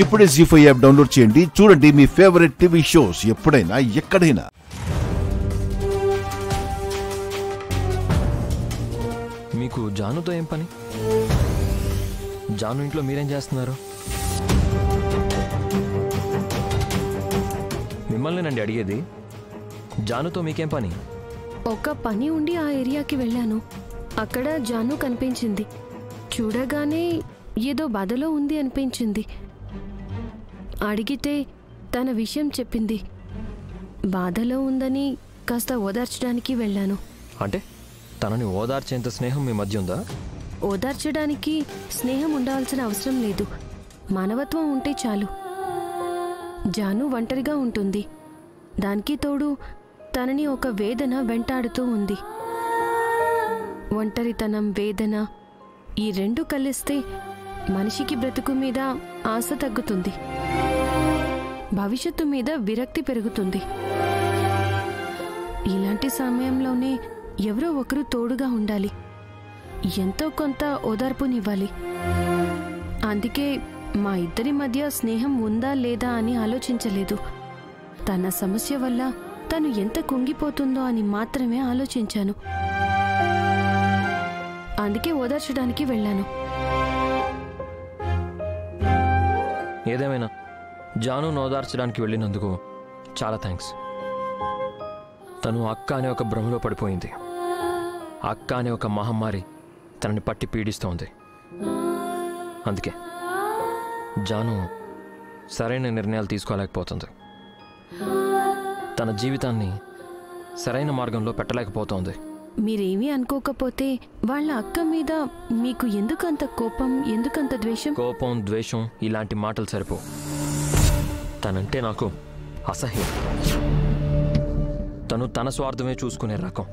ఇప్పుడే జీ5 app download చేయండి. చూడండి మీ ఫేవరెట్ టీవీ షోస్ ఎప్పుడైనా ఎక్కడైనా. మీకు జానుతో ఏం పని? జాను ఇంట్లో మీరేం చేస్తున్నారు? మిమ్మల్నేనండి అడిగేది. జానుతో మీకేం పని? ఒక పని ఉండి ఆ ఏరియాకి వెళ్ళాను. అక్కడ జాను కనిపించింది. చూడగానే ఏదో బాధలో ఉంది అనిపించింది. అడిగితే తన విషయం చెప్పింది. బాధలో ఉందని కాస్త ఓదార్చడానికి వెళ్ళాను. అంటే తనని ఓదార్చేంత స్నేహం మీ మధ్య ఉందా? ఓదార్చడానికి స్నేహం ఉండాల్సిన అవసరం లేదు, మానవత్వం ఉంటే చాలు. జాను ఒంటరిగా ఉంటుంది. దానికి తోడు తనని ఒక వేదన వెంటాడుతూ ఉంది. ఒంటరితనం, వేదన ఈ రెండు కలిస్తే మనిషికి బ్రతుకు మీద ఆశ తగ్గుతుంది, భవిష్యత్తు మీద విరక్తి పెరుగుతుంది. ఇలాంటి సమయంలోనే ఎవరో ఒకరు తోడుగా ఉండాలి, ఎంతో కొంత ఓదార్పునివ్వాలి. అందుకే మా ఇద్దరి మధ్య స్నేహం ఉందా లేదా అని ఆలోచించలేదు. తన సమస్య వల్ల తను ఎంత కుంగిపోతుందో అని మాత్రమే ఆలోచించాను. అందుకే ఓదార్చడానికి వెళ్ళాను. ఏదేమైనా జానును ఓదార్చడానికి వెళ్ళినందుకు చాలా థ్యాంక్స్. తను అక్క అనే ఒక భ్రమలో పడిపోయింది. అక్క అనే ఒక మహమ్మారి తనని పట్టి పీడిస్తోంది. అందుకే జాను సరైన నిర్ణయాలు తీసుకోలేకపోతుంది. తన జీవితాన్ని సరైన మార్గంలో పెట్టలేకపోతోంది. మీరేమీ అనుకోకపోతే వాళ్ళ అక్క మీద మీకు ఎందుకంత కోపం, ఎందుకంత ద్వేషం? కోపం, ద్వేషం ఇలాంటి మాటలు సరిపో. తనంటే నాకు అసహ్యం. తను తన స్వార్థమే చూసుకునే రకం,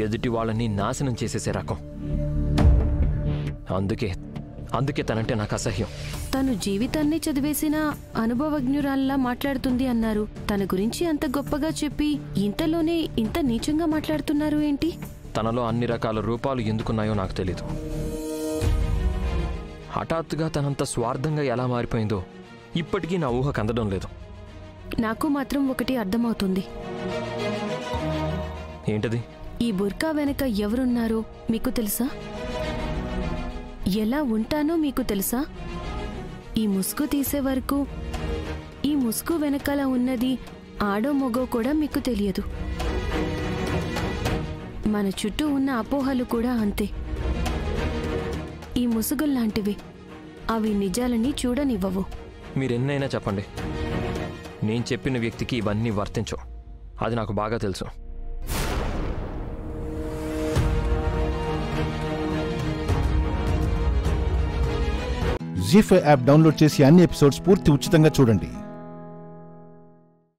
ఎదుటి వాళ్ళని నాశనం చేసేసే రకం. అందుకే తనంటే నాకు అసహ్యం. తను జీవితాన్ని చదివేసిన అనుభవజ్ఞురాల్లా మాట్లాడుతుంది అన్నారు. తన గురించి అంత గొప్పగా చెప్పి ఇంతలోనే ఇంత నీచంగా మాట్లాడుతున్నారు ఏంటి? తనలో అన్ని రకాల రూపాలు ఎందుకున్నాయో నాకు తెలీదు. హఠాత్తుగా తనంత స్వార్థంగా ఎలా మారిపోయిందో ఇప్పటికీ నా ఊహకు అందడం లేదు. నాకు మాత్రం ఒకటి అర్థమవుతుంది. ఏంటది? ఈ బుర్కా వెనక ఎవరున్నారో మీకు తెలుసా? ఎలా ఉంటానో మీకు తెలుసా? ఈ ముసుగు తీసే వరకు ఈ ముసుగు వెనకాల ఉన్నది ఆడో మొగో కూడా మీకు తెలియదు. మన చుట్టూ ఉన్న అపోహలు కూడా అంతే. ఈ ముసుగుల్లాంటివి, అవి నిజాలని చూడనివ్వవు. మీరెన్నైనా చెప్పండి, నేను చెప్పిన వ్యక్తికి ఇవన్నీ వర్తించవు. అది నాకు బాగా తెలుసు. జీ5 యాప్ డౌన్లోడ్ చేసి అన్ని ఎపిసోడ్స్ పూర్తి ఉచితంగా చూడండి.